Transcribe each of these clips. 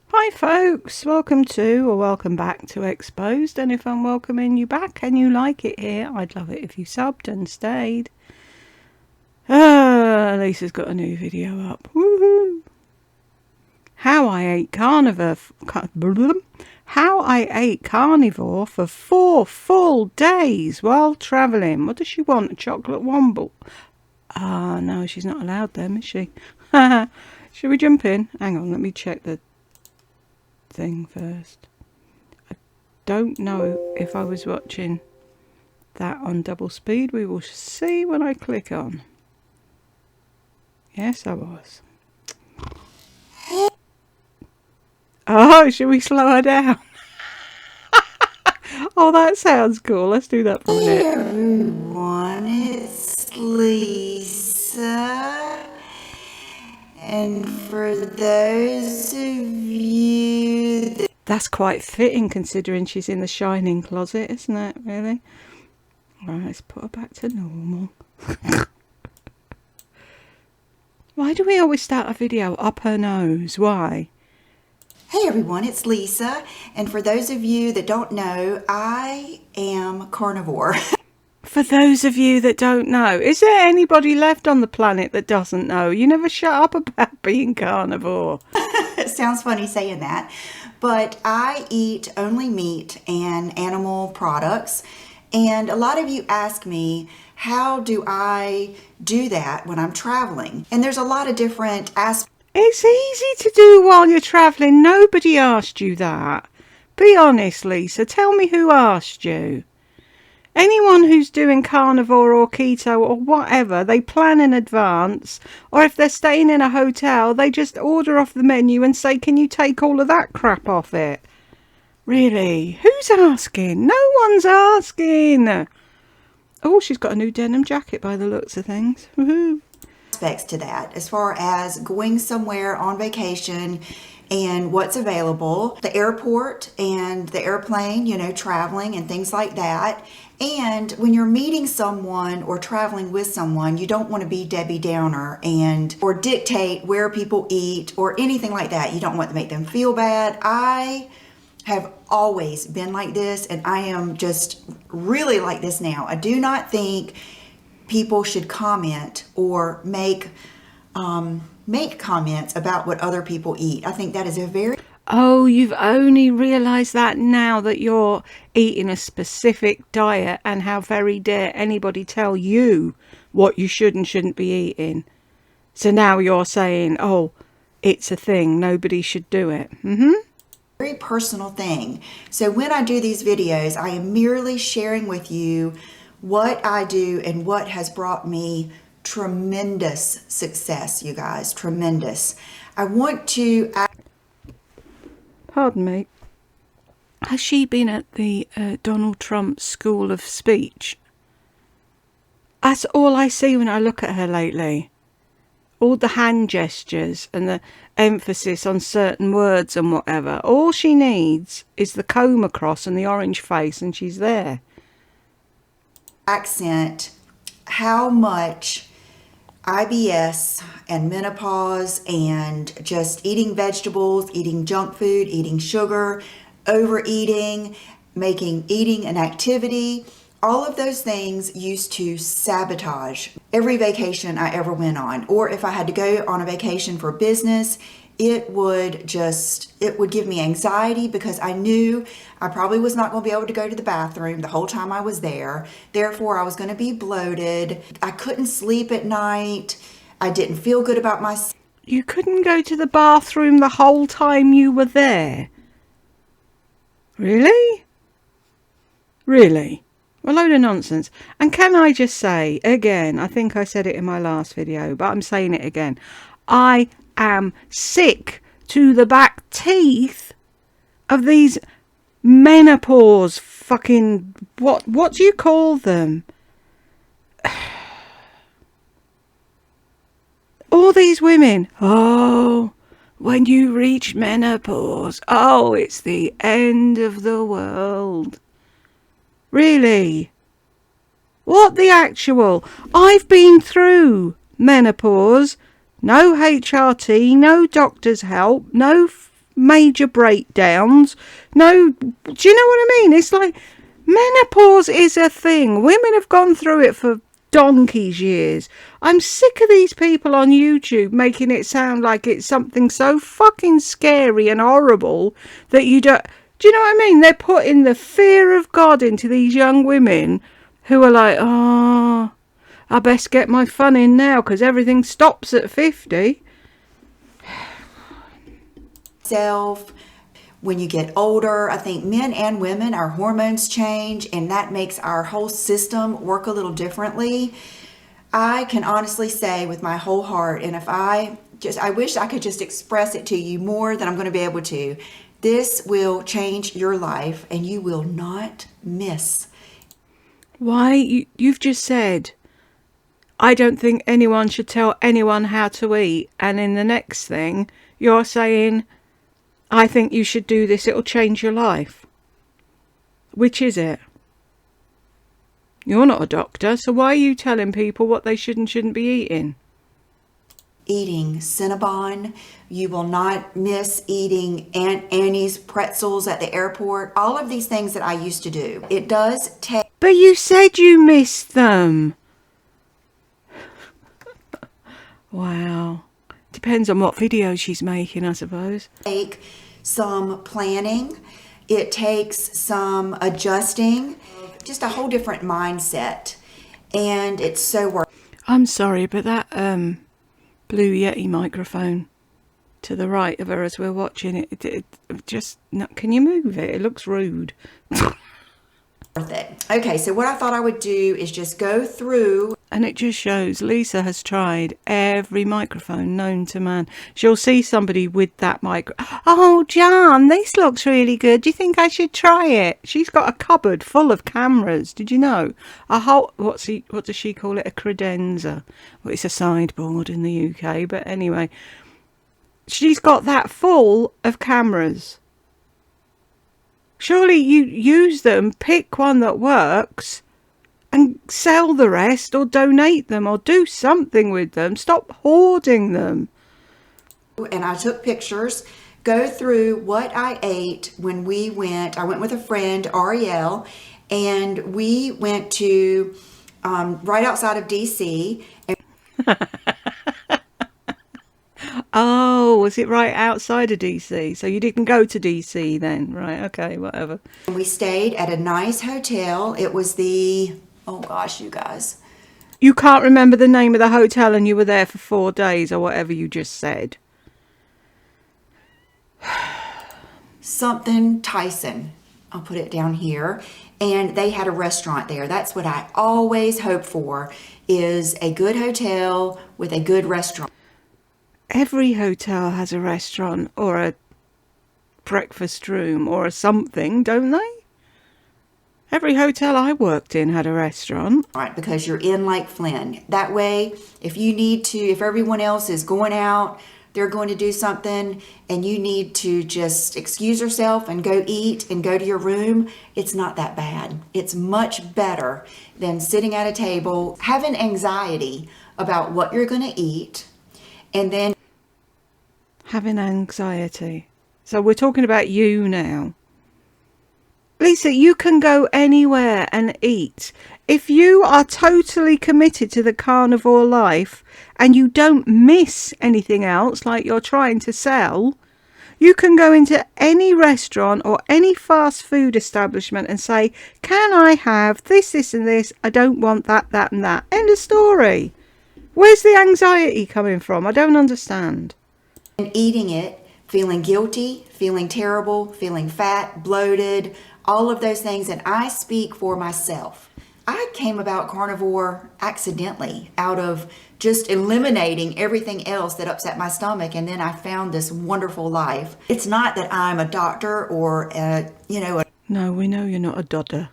Hi folks, welcome to or welcome back to Exposed, and if I'm welcoming you back and you like it here, I'd love it if you subbed and stayed. Lisa's got a new video up. Woohoo! How I ate carnivore for 4 full days while travelling. What does she want? A chocolate womble? No, she's not allowed them, is she? Should we jump in? Hang on, let me check the thing first. I don't know if I was watching that on double speed. We will see when I click on. Yes, I was. Oh, should we slow her down? Oh, that sounds cool. Let's do that for a minute. Hey everyone, it's Lisa. And for those of you That's quite fitting considering she's in the shining closet, isn't it, really? Right, let's put her back to normal. Why do we always start a video up her nose? Why? Hey everyone, it's Lisa. And for those of you that don't know, I am carnivore. For those of you that don't know, is there anybody left on the planet that doesn't know? You never shut up about being carnivore. It sounds funny saying that, but I eat only meat and animal products. And a lot of you ask me, how do I do that when I'm traveling? And there's a lot of different aspects. It's easy to do while you're travelling. Nobody asked you that. Be honest, Lisa. Tell me who asked you. Anyone who's doing carnivore or keto or whatever, they plan in advance, or if they're staying in a hotel, they just order off the menu and say, can you take all of that crap off it? Really? Who's asking? No one's asking. Oh, she's got a new denim jacket by the looks of things. Woohoo. Aspects to that, as far as going somewhere on vacation and what's available, the airport and the airplane, traveling and things like that. And when you're meeting someone or traveling with someone, you don't want to be Debbie Downer or dictate where people eat or anything like that. You don't want to make them feel bad. I have always been like this, and I am just really like this now. I do not think people should comment or make comments about what other people eat. I think that is a very... Oh, you've only realised that now that you're eating a specific diet, and how very dare anybody tell you what you should and shouldn't be eating. So now you're saying, oh, it's a thing, nobody should do it. Very personal thing. So when I do these videos, I am merely sharing with you what I do and what has brought me tremendous success, you guys, tremendous. I want to... Pardon me. Has she been at the Donald Trump School of Speech? That's all I see when I look at her lately. All the hand gestures and the emphasis on certain words and whatever. All she needs is the comb across and the orange face, and she's there. Accent how much IBS and menopause and just eating vegetables, eating junk food, eating sugar, overeating, eating an activity, all of those things used to sabotage every vacation I ever went on. Or if I had to go on a vacation for business, it would give me anxiety because I knew I probably was not going to be able to go to the bathroom the whole time I was there. Therefore, I was going to be bloated. I couldn't sleep at night. I didn't feel good about myself. You couldn't go to the bathroom the whole time you were there? Really? Really? A load of nonsense. And can I just say, again, I think I said it in my last video, but I'm saying it again. I am sick to the back teeth of these menopause fucking... What do you call them? All these women. Oh, when you reach menopause, oh, it's the end of the world. Really? What the actual? I've been through menopause. No HRT, no doctor's help, no major breakdowns. No, do you know what I mean? It's like menopause is a thing. Women have gone through it for donkey's years. I'm sick of these people on YouTube making it sound like it's something so fucking scary and horrible that you don't... Do you know what I mean? They're putting the fear of God into these young women who are like, oh, I best get my fun in now because everything stops at 50. Self. When you get older, I think men and women, our hormones change, and that makes our whole system work a little differently. I can honestly say with my whole heart, and if I wish I could just express it to you more than I'm going to be able to. This will change your life, and you will not miss. Why? You've just said, I don't think anyone should tell anyone how to eat. And in the next thing, you're saying, I think you should do this. It'll change your life. Which is it? You're not a doctor, so why are you telling people what they should and shouldn't be eating? Eating Cinnabon. You will not miss eating Aunt Annie's pretzels at the airport. All of these things that I used to do. It does take... But you said you missed them. Wow. Depends on what video she's making, I suppose. Take some planning. It takes some adjusting. Just a whole different mindset. And it's so worth it. I'm sorry, but that Blue Yeti microphone to the right of her as we're watching it just... No, can you move it? It looks rude. Worth it. Okay, so what I thought I would do is just go through... And it just shows Lisa has tried every microphone known to man. She'll see somebody with that Oh, John, this looks really good. Do you think I should try it? She's got a cupboard full of cameras. Did you know? A whole... What does she call it? A credenza. Well, it's a sideboard in the UK. But anyway, she's got that full of cameras. Surely you use them, pick one that works, and sell the rest or donate them or do something with them. Stop hoarding them. And I took pictures, go through what I ate when we went. I went with a friend, Ariel, and we went to right outside of DC. Oh, was it right outside of DC? So you didn't go to DC then? Right, okay, whatever. We stayed at a nice hotel. It was the... Oh gosh, you guys. You can't remember the name of the hotel and you were there for 4 days or whatever you just said. Something Tyson. I'll put it down here. And they had a restaurant there. That's what I always hope for, is a good hotel with a good restaurant. Every hotel has a restaurant or a breakfast room or a something, don't they? Every hotel I worked in had a restaurant. Right, because you're in Lake Flynn. That way, if you need to, if everyone else is going out, they're going to do something, and you need to just excuse yourself and go eat and go to your room, it's not that bad. It's much better than sitting at a table, having anxiety about what you're going to eat, and then having anxiety. So we're talking about you now. Lisa, you can go anywhere and eat. If you are totally committed to the carnivore life and you don't miss anything else like you're trying to sell, you can go into any restaurant or any fast food establishment and say, can I have this, this and this? I don't want that, that and that. End of story. Where's the anxiety coming from? I don't understand. And eating it, feeling guilty, feeling terrible, feeling fat, bloated, all of those things. And I speak for myself. I came about carnivore accidentally out of just eliminating everything else that upset my stomach. And then I found this wonderful life. It's not that I'm a doctor or, No, we know you're not a doctor.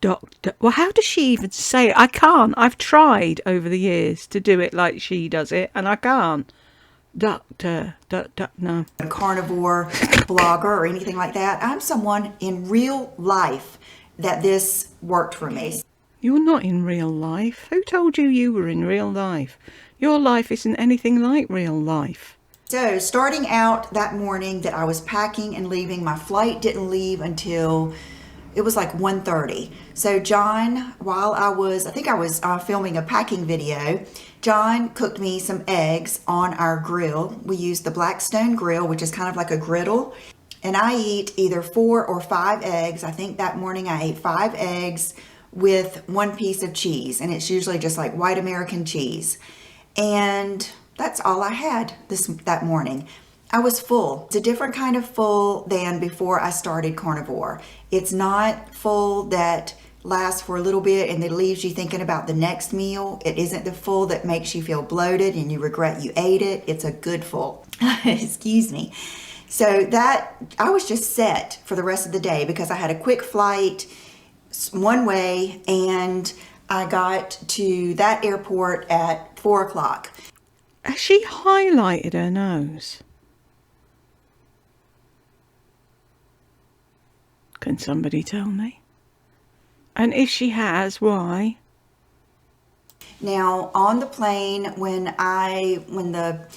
Doctor. Well, how does she even say it? I can't. I've tried over the years to do it like she does it, and I can't. Doctor. No. A carnivore blogger or anything like that. I'm someone in real life that this worked for me. You're not in real life. Who told you you were in real life? Your life isn't anything like real life. So starting out that morning that I was packing and leaving, my flight didn't leave until it was like 1:30. So John, while I think I was filming a packing video, John cooked me some eggs on our grill. We use the Blackstone grill, which is kind of like a griddle. And I eat either 4 or 5 eggs. I think that morning I ate 5 eggs with 1 piece of cheese. And it's usually just like white American cheese. And that's all I had that morning. I was full. It's a different kind of full than before I started Carnivore. It's not full that lasts for a little bit and then leaves you thinking about the next meal. It isn't the full that makes you feel bloated and you regret you ate it. It's a good full. Excuse me. So that I was just set for the rest of the day because I had a quick flight one way and I got to that airport at 4 o'clock. Has she highlighted her nose? Can somebody tell me? And if she has, why? Now, on the plane, when the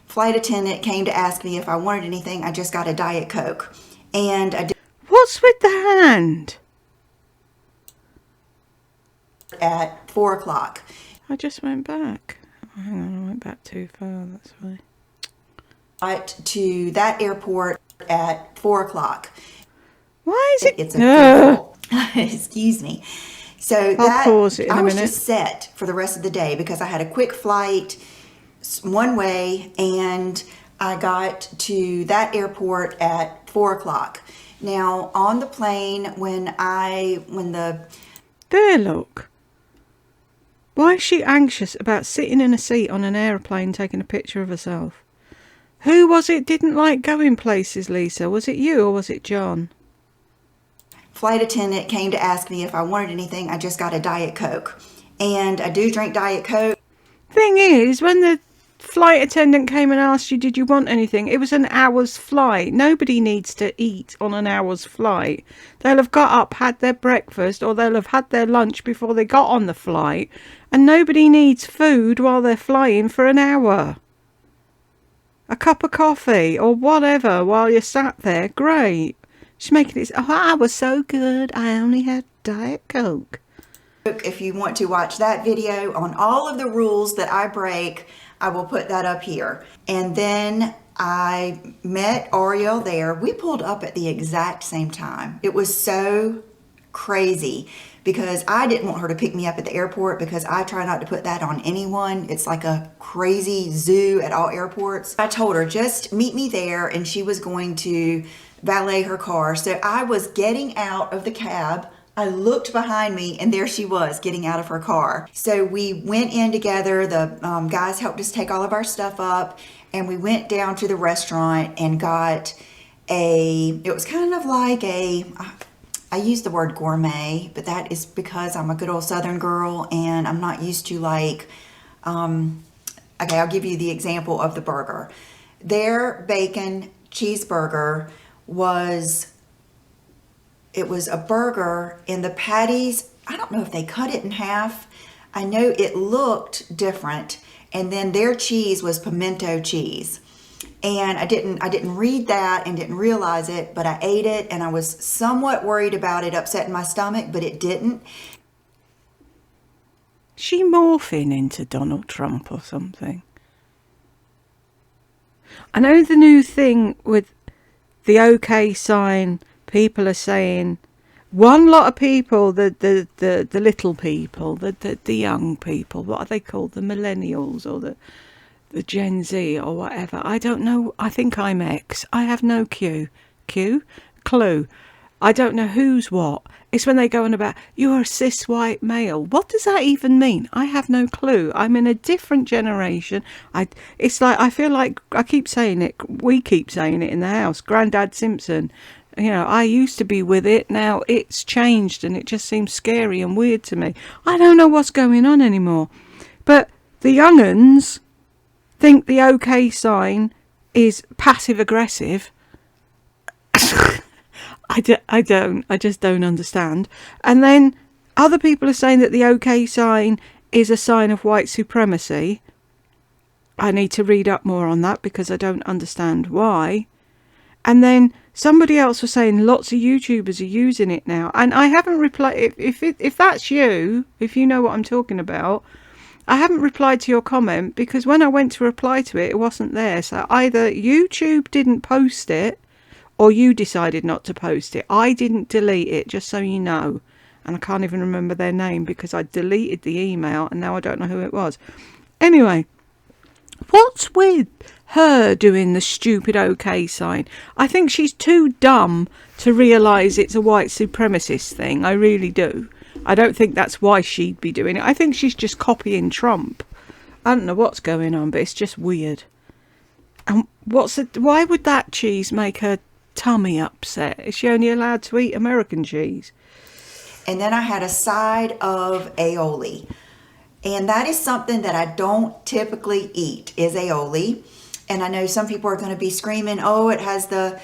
flight attendant came to ask me if I wanted anything, I just got a Diet Coke. And I did. What's with the hand? At 4 o'clock. I just went back. Hang on, I went back too far, that's why. Got to that airport at 4 o'clock. Why is it? It's a good full. Excuse me. So I'll pause it in I a was minute. just set for the rest of the day because I had a quick flight one way and I got to that airport at 4 o'clock. Now on the plane when the There, look. Why is she anxious about sitting in a seat on an aeroplane taking a picture of herself? Who was it didn't like going places, Lisa? Was it you or was it John? flight attendant came to ask me if I wanted anything, I just got a Diet Coke. And I do drink Diet Coke. Thing is, when the flight attendant came and asked you, did you want anything? It was an hour's flight. Nobody needs to eat on an hour's flight. They'll have got up, had their breakfast, or they'll have had their lunch before they got on the flight. And nobody needs food while they're flying for an hour. A cup of coffee or whatever while you're sat there, great. She's making it, oh, I was so good, I only had Diet Coke. If you want to watch that video on all of the rules that I break, I will put that up here. And then I met Ariel there. We pulled up at the exact same time. It was so crazy because I didn't want her to pick me up at the airport because I try not to put that on anyone. It's like a crazy zoo at all airports. I told her just meet me there and she was going to valet her car. So I was getting out of the cab. I looked behind me and there she was getting out of her car. So we went in together. The guys helped us take all of our stuff up and we went down to the restaurant and got it was kind of like I use the word gourmet, but that is because I'm a good old Southern girl and I'm not used to like, okay, I'll give you the example of the burger. Their bacon cheeseburger was a burger and the patties, I don't know if they cut it in half. I know it looked different. And then their cheese was pimento cheese. And I didn't read that and didn't realize it, but I ate it and I was somewhat worried about it upsetting my stomach, but it didn't. She morphing into Donald Trump or something. I know the new thing with the OK sign, people are saying, one lot of people, the little people, the young people, what are they called, the millennials or the Gen Z or whatever. I don't know. I think I'm X. I have no clue. I don't know who's what. It's when they go on about, you're a cis white male. What does that even mean? I have no clue. I'm in a different generation. It's like, I feel like I keep saying it. We keep saying it in the house. Grandad Simpson. You know, I used to be with it. Now it's changed and it just seems scary and weird to me. I don't know what's going on anymore. But the young uns think the OK sign is passive aggressive. I just don't understand. And then other people are saying that the OK sign is a sign of white supremacy. I need to read up more on that because I don't understand why. And then somebody else was saying lots of YouTubers are using it now. And I haven't replied. If that's you, if you know what I'm talking about, I haven't replied to your comment because when I went to reply to it, it wasn't there. So either YouTube didn't post it or you decided not to post it. I didn't delete it, just so you know. And I can't even remember their name because I deleted the email and now I don't know who it was. Anyway, what's with her doing the stupid OK sign? I think she's too dumb to realise it's a white supremacist thing. I really do. I don't think that's why she'd be doing it. I think she's just copying Trump. I don't know what's going on, but it's just weird. And why would that cheese make her tummy upset? Is she only allowed to eat American cheese? And then I had a side of aioli. And that is something that I don't typically eat, is aioli. And I know some people are going to be screaming, oh, it has the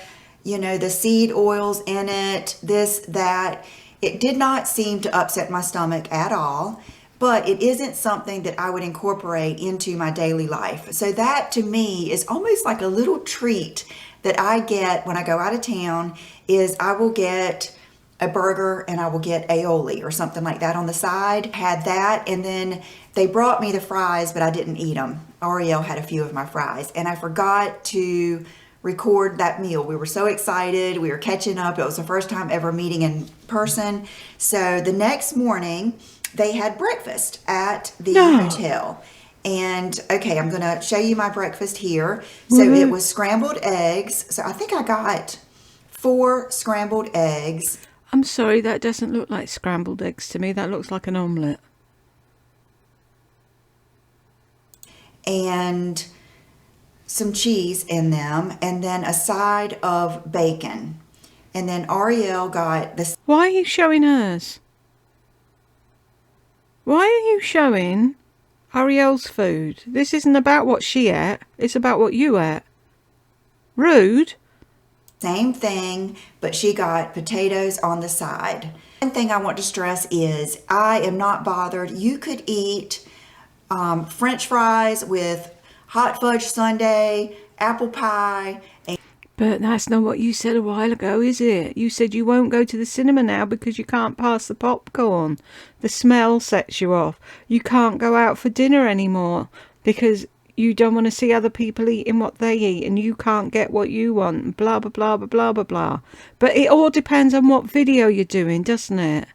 seed oils in it, this, that. It did not seem to upset my stomach at all, but it isn't something that I would incorporate into my daily life. So that to me is almost like a little treat that I get when I go out of town, is I will get a burger and I will get aioli or something like that on the side. Had that, and then they brought me the fries, but I didn't eat them. Ariel had a few of my fries, and I forgot to record that meal. We were so excited. We were catching up. It was the first time ever meeting in person. So the next morning, they had breakfast at the hotel. And okay, I'm going to show you my breakfast here. So it was scrambled eggs. So I think I got 4 scrambled eggs. I'm sorry, that doesn't look like scrambled eggs to me. That looks like an omelette. And some cheese in them, and then a side of bacon. And then Ariel got this. Why are you showing hers? Why are you showing Ariel's food? This isn't about what she ate. It's about what you ate. Rude. Same thing, but she got potatoes on the side. One thing I want to stress is I am not bothered. You could eat French fries with hot fudge sundae, apple pie. But that's not what you said a while ago, is it? You said you won't go to the cinema now because you can't pass the popcorn. The smell sets you off. You can't go out for dinner anymore because you don't want to see other people eating what they eat and you can't get what you want. Blah, blah, blah, blah, blah, blah, blah. But it all depends on what video you're doing, doesn't it?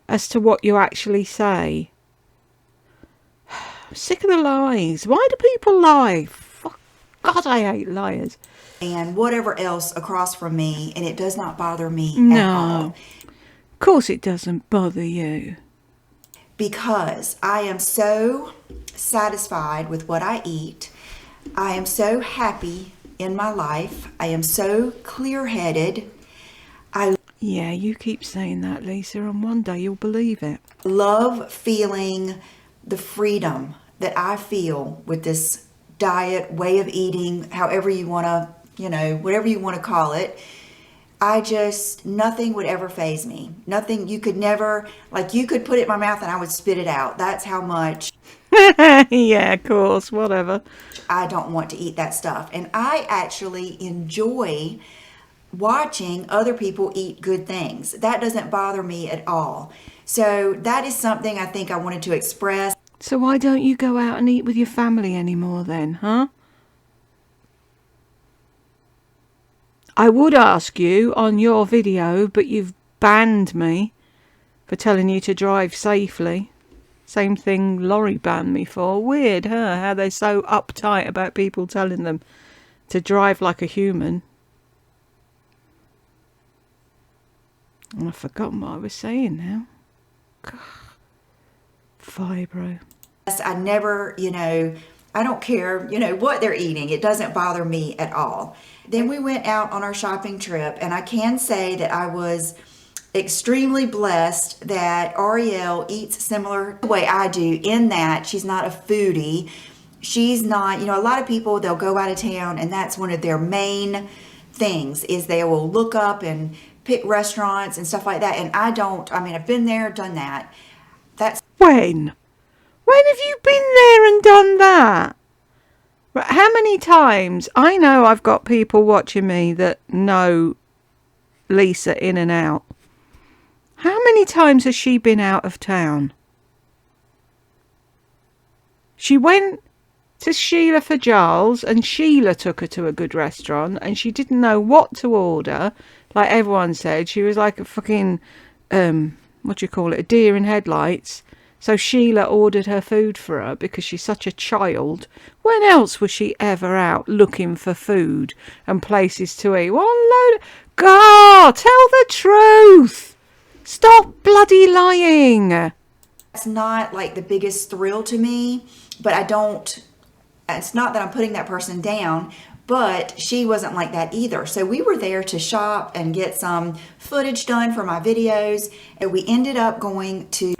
As to what you actually say. I'm sick of the lies. Why do people lie? Fuck, God, I hate liars. And whatever else across from me, and it does not bother me at all. Of course it doesn't bother you. Because I am so satisfied with what I eat. I am so happy in my life. I am so clear-headed. Yeah, you keep saying that, Lisa, and one day you'll believe it. Love feeling the freedom that I feel with this diet, way of eating, however you want to, whatever you want to call it. Nothing would ever faze me. Nothing, you could never, you could put it in my mouth and I would spit it out. That's how much. Yeah, of course, whatever. I don't want to eat that stuff. And I actually enjoy watching other people eat good things. That doesn't bother me at all. So that is something I think I wanted to express. So why don't you go out and eat with your family anymore then, huh? I would ask you on your video, but you've banned me for telling you to drive safely. Same thing Laurie banned me for. Weird, huh? How they're so uptight about people telling them to drive like a human. And I've forgotten what I was saying now. God. Fibro. I never, I don't care, what they're eating. It doesn't bother me at all. Then we went out on our shopping trip, and I can say that I was extremely blessed that Ariel eats similar the way I do, in that she's not a foodie. She's not, a lot of people, they'll go out of town and that's one of their main things, is they will look up and pick restaurants and stuff like that. And I don't, I've been there, done that. When? When have you been there and done that? But how many times, I know I've got people watching me that know Lisa in and out. How many times has she been out of town? She went to Sheila for Giles and Sheila took her to a good restaurant and she didn't know what to order. Like everyone said, she was like a fucking, what do you call it, a deer in headlights. So Sheila ordered her food for her because she's such a child. When else was she ever out looking for food and places to eat? What a load of... God, tell the truth. Stop bloody lying. It's not like the biggest thrill to me, but it's not that I'm putting that person down, but she wasn't like that either. So we were there to shop and get some footage done for my videos, and we ended up going to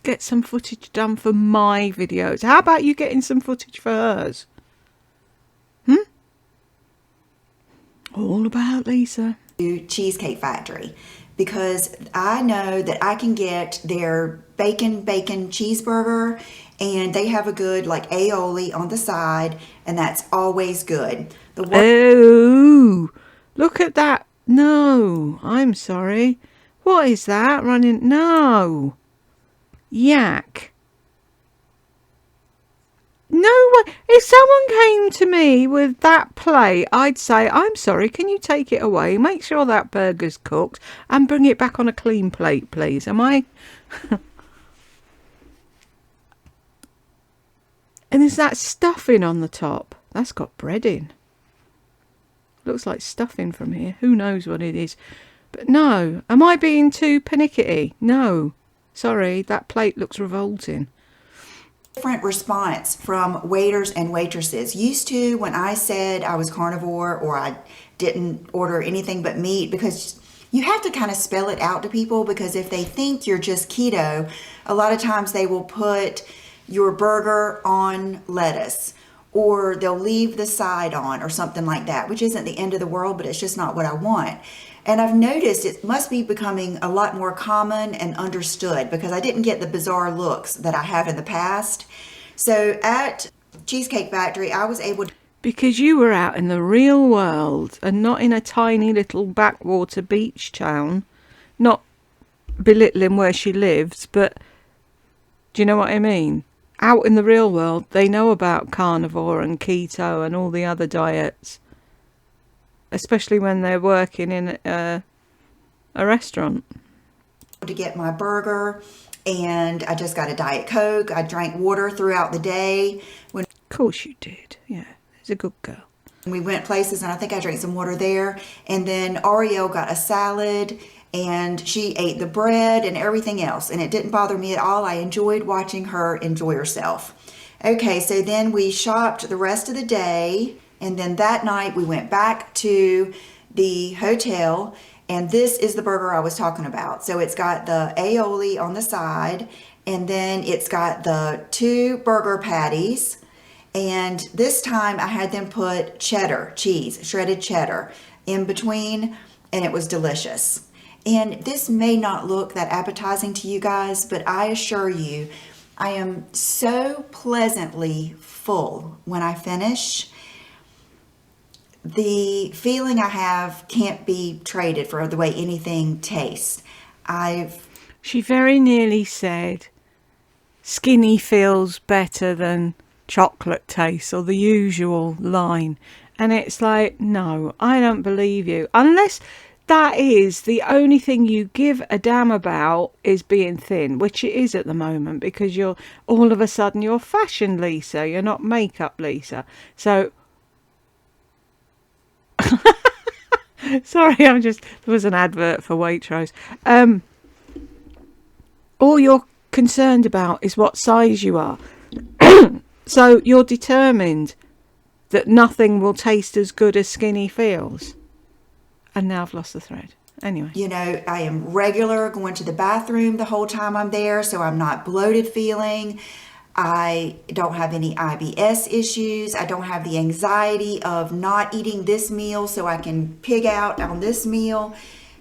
get some footage done for my videos. How about you getting some footage for hers? All about Lisa. Cheesecake Factory, because I know that I can get their bacon cheeseburger, and they have a good like aioli on the side, and that's always good. Oh, look at that. No, I'm sorry. What is that running? No. Yak. No way. If someone came to me with that plate, I'd say, I'm sorry, can you take it away? Make sure that burger's cooked and bring it back on a clean plate, please. Am I? And there's that stuffing on the top. That's got bread in. Looks like stuffing from here. Who knows what it is? But no. Am I being too panicky? No. Sorry, that plate looks revolting. Different response from waiters and waitresses. Used to, when I said I was carnivore or I didn't order anything but meat, because you have to kind of spell it out to people, because if they think you're just keto, a lot of times they will put your burger on lettuce, or they'll leave the side on or something like that, which isn't the end of the world, but it's just not what I want. And I've noticed it must be becoming a lot more common and understood, because I didn't get the bizarre looks that I have in the past. So at Cheesecake Factory, I was able to... Because you were out in the real world and not in a tiny little backwater beach town. Not belittling where she lives, but do you know what I mean? Out in the real world, they know about carnivore and keto and all the other diets. Especially when they're working in a restaurant. To get my burger, and I just got a Diet Coke. I drank water throughout the day. Of course you did. Yeah, she's a good girl. We went places, and I think I drank some water there. And then Ariel got a salad, and she ate the bread and everything else. And it didn't bother me at all. I enjoyed watching her enjoy herself. Okay, so then we shopped the rest of the day. And then that night we went back to the hotel, and this is the burger I was talking about. So it's got the aioli on the side, and then it's got the 2 burger patties. And this time I had them put cheddar cheese, shredded cheddar, in between, and it was delicious. And this may not look that appetizing to you guys, but I assure you, I am so pleasantly full when I finish. The feeling I have can't be traded for the way anything tastes. She very nearly said, skinny feels better than chocolate tastes, or the usual line. And it's like, no, I don't believe you. Unless that is the only thing you give a damn about, is being thin, which it is at the moment, because you're all of a sudden you're fashion Lisa, you're not makeup Lisa. So sorry, there was an advert for Waitrose. All you're concerned about is what size you are. So you're determined that nothing will taste as good as skinny feels. And now I've lost the thread. Anyway. You know, I am regular going to the bathroom the whole time I'm there, so I'm not bloated feeling. I don't have any IBS issues. I don't have the anxiety of not eating this meal so I can pig out on this meal.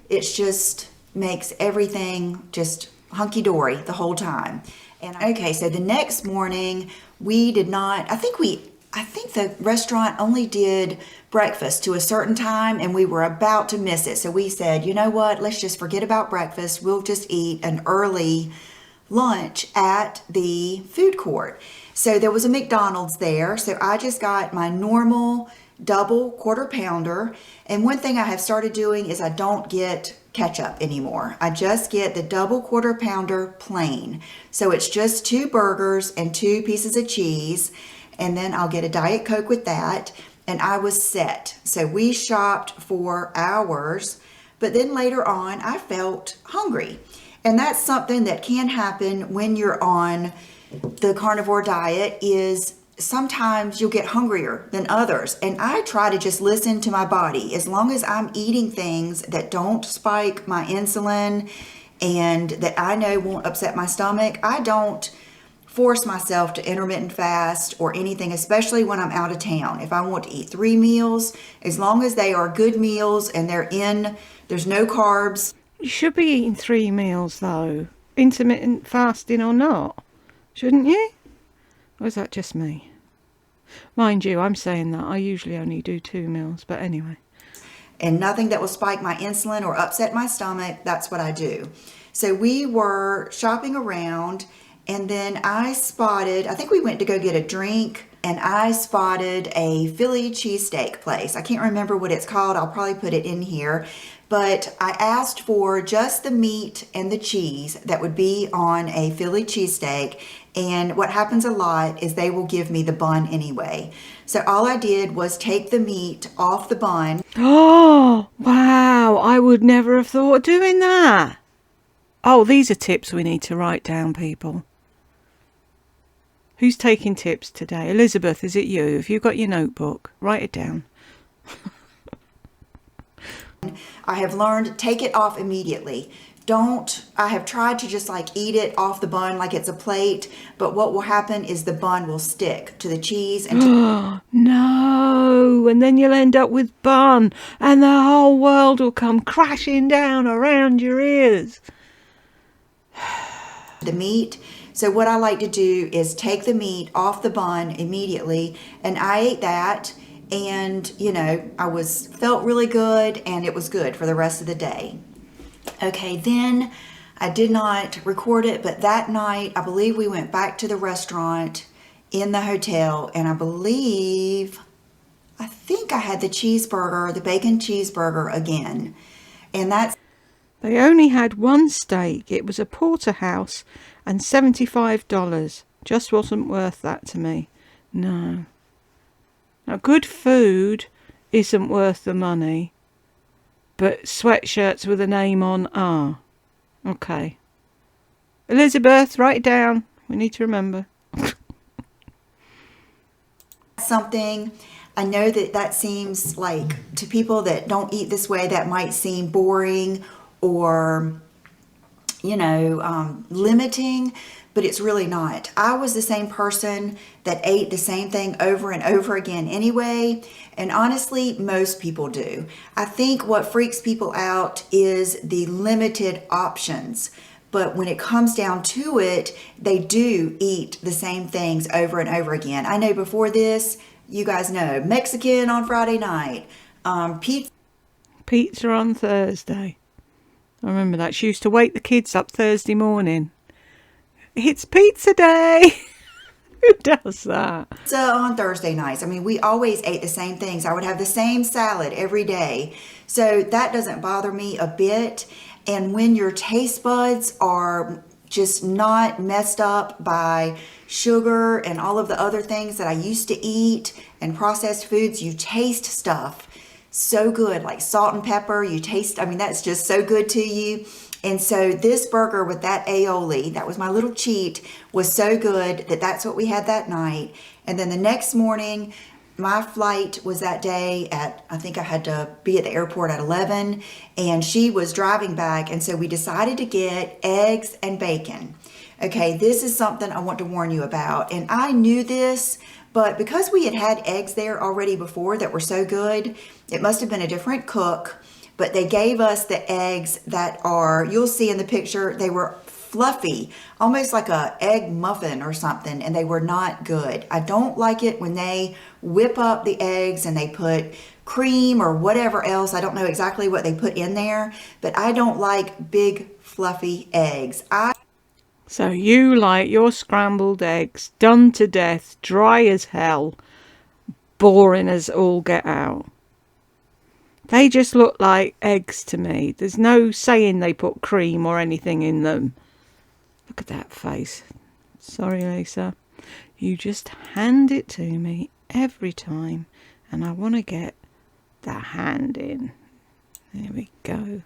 It just makes everything just hunky-dory the whole time. And okay, so the next morning we did not, I think we I think the restaurant only did breakfast to a certain time and we were about to miss it. So we said, you know what, let's just forget about breakfast. We'll just eat an early lunch at the food court. So there was a McDonald's there. So I just got my normal double quarter pounder. And one thing I have started doing is I don't get ketchup anymore. I just get the double quarter pounder plain. So it's just 2 burgers and 2 pieces of cheese. And then I'll get a Diet Coke with that. And I was set. So we shopped for hours. But then later on, I felt hungry. And that's something that can happen when you're on the carnivore diet is sometimes you'll get hungrier than others. And I try to just listen to my body. As long as I'm eating things that don't spike my insulin and that I know won't upset my stomach, I don't force myself to intermittent fast or anything, especially when I'm out of town. If I want to eat 3 meals, as long as they are good meals and there's no carbs. You should be eating 3 meals though, intermittent fasting or not, shouldn't you? Or is that just me? Mind you, I'm saying that I usually only do 2 meals, but anyway. And nothing that will spike my insulin or upset my stomach, that's what I do. So we were shopping around and then I think we went to go get a drink and I spotted a Philly cheesesteak place. I can't remember what it's called. I'll probably put it in here. But I asked for just the meat and the cheese that would be on a Philly cheesesteak. And what happens a lot is they will give me the bun anyway. So all I did was take the meat off the bun. Oh, wow. I would never have thought of doing that. Oh, these are tips we need to write down, people. Who's taking tips today? Elizabeth, is it you? If you've got your notebook, write it down. I have learned, take it off immediately. I have tried to just like eat it off the bun like it's a plate, but what will happen is the bun will stick to the cheese and no, and then you'll end up with bun and the whole world will come crashing down around your ears. The meat. So what I like to do is take the meat off the bun immediately, and I ate that. And, I felt really good and it was good for the rest of the day. Okay, then I did not record it, but that night, I believe we went back to the restaurant in the hotel and I think I had the bacon cheeseburger again. And they only had one steak. It was a porterhouse and $75. Just wasn't worth that to me. No. Now, good food isn't worth the money, but sweatshirts with a name on are. Okay. Elizabeth, write it down. We need to remember. something, I know that seems like, to people that don't eat this way, that might seem boring or, limiting, but it's really not. I was the same person that ate the same thing over and over again anyway, and honestly, most people do. I think what freaks people out is the limited options. But when it comes down to it, they do eat the same things over and over again. I know before this, you guys know, Mexican on Friday night, pizza on Thursday. I remember that. She used to wake the kids up Thursday morning. It's pizza day. Who does that? Pizza on Thursday nights. I mean, we always ate the same things. I would have the same salad every day. So that doesn't bother me a bit. And when your taste buds are just not messed up by sugar and all of the other things that I used to eat and processed foods, you taste stuff so good, like salt and pepper. That's just so good to you. And so this burger with that aioli, that was my little cheat, was so good that's what we had that night. And then the next morning, my flight was that day I think I had to be at the airport at 11, and she was driving back. And so we decided to get eggs and bacon. Okay, this is something I want to warn you about. And I knew this, but because we had had eggs there already before that were so good, it must have been a different cook. But they gave us the eggs that you'll see in the picture, they were fluffy, almost like a egg muffin or something, and they were not good. I don't like it when they whip up the eggs and they put cream or whatever else. I don't know exactly what they put in there, but I don't like big fluffy eggs. So you like your scrambled eggs done to death, dry as hell, boring as all get out. They just look like eggs to me. There's no saying they put cream or anything in them. Look at that face. Sorry, Lisa. You just hand it to me every time, and I want to get the hand in. There we go.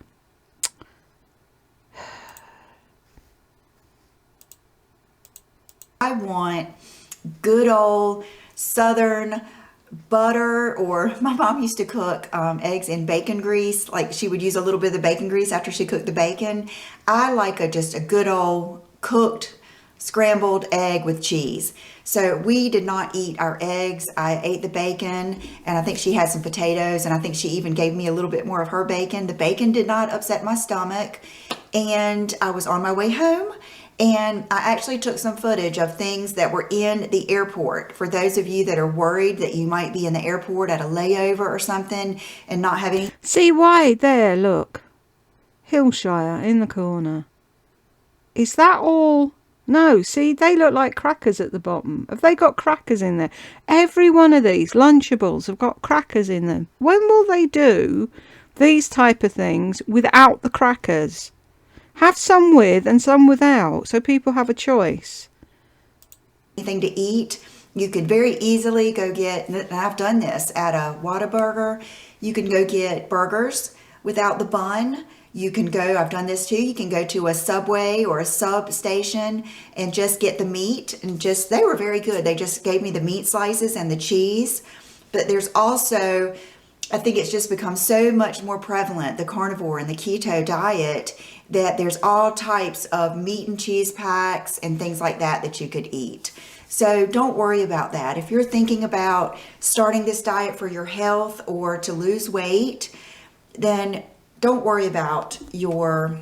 I want good old Southern butter, or my mom used to cook eggs in bacon grease. Like she would use a little bit of the bacon grease after she cooked the bacon. I like just a good old cooked scrambled egg with cheese. So we did not eat our eggs. I ate the bacon, and I think she had some potatoes, and I think she even gave me a little bit more of her bacon. The bacon did not upset my stomach, and I was on my way home. And I actually took some footage of things that were in the airport. For those of you that are worried that you might be in the airport at a layover or something and not have any. See why? There, look. Hillshire in the corner. Is that all? No, see, they look like crackers at the bottom. Have they got crackers in there? Every one of these Lunchables have got crackers in them. When will they do these type of things without the crackers? Have some with and some without, so people have a choice. Anything to eat, you could very easily go get, and I've done this at a Whataburger, you can go get burgers without the bun. You can go, I've done this too, you can go to a Subway or a sub station and just get the meat, and just, they were very good. They just gave me the meat slices and the cheese. But there's also, I think it's just become so much more prevalent, the carnivore and the keto diet, that there's all types of meat and cheese packs and things like that that you could eat. So don't worry about that. If you're thinking about starting this diet for your health or to lose weight, then don't worry about your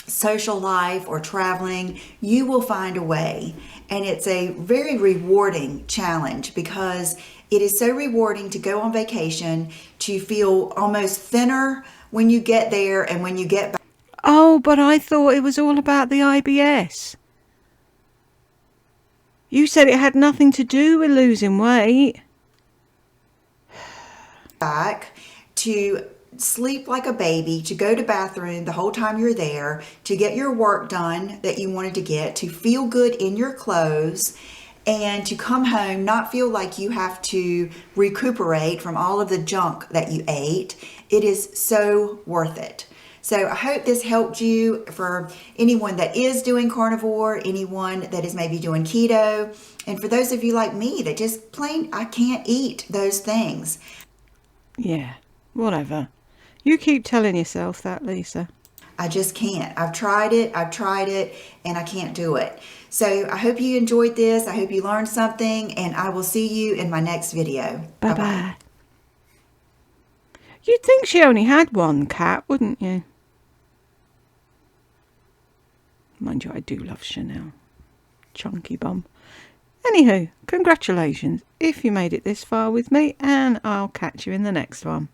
social life or traveling. You will find a way. And it's a very rewarding challenge, because it is so rewarding to go on vacation, to feel almost thinner when you get there and when you get back. Oh, but I thought it was all about the IBS. You said it had nothing to do with losing weight. Back to sleep like a baby, to go to bathroom the whole time you're there, to get your work done that you wanted to get, to feel good in your clothes, and to come home not feel like you have to recuperate from all of the junk that you ate. It is so worth it. So I hope this helped you, for anyone that is doing carnivore, anyone that is maybe doing keto, and for those of you like me that just plain, I can't eat those things. Yeah, whatever. You keep telling yourself that, Lisa. I just can't. I've tried it, and I can't do it. So I hope you enjoyed this. I hope you learned something, and I will see you in my next video. Bye-bye. You'd think she only had one cat, wouldn't you? Mind you, I do love Chanel. Chunky bum. Anywho, congratulations if you made it this far with me, and I'll catch you in the next one.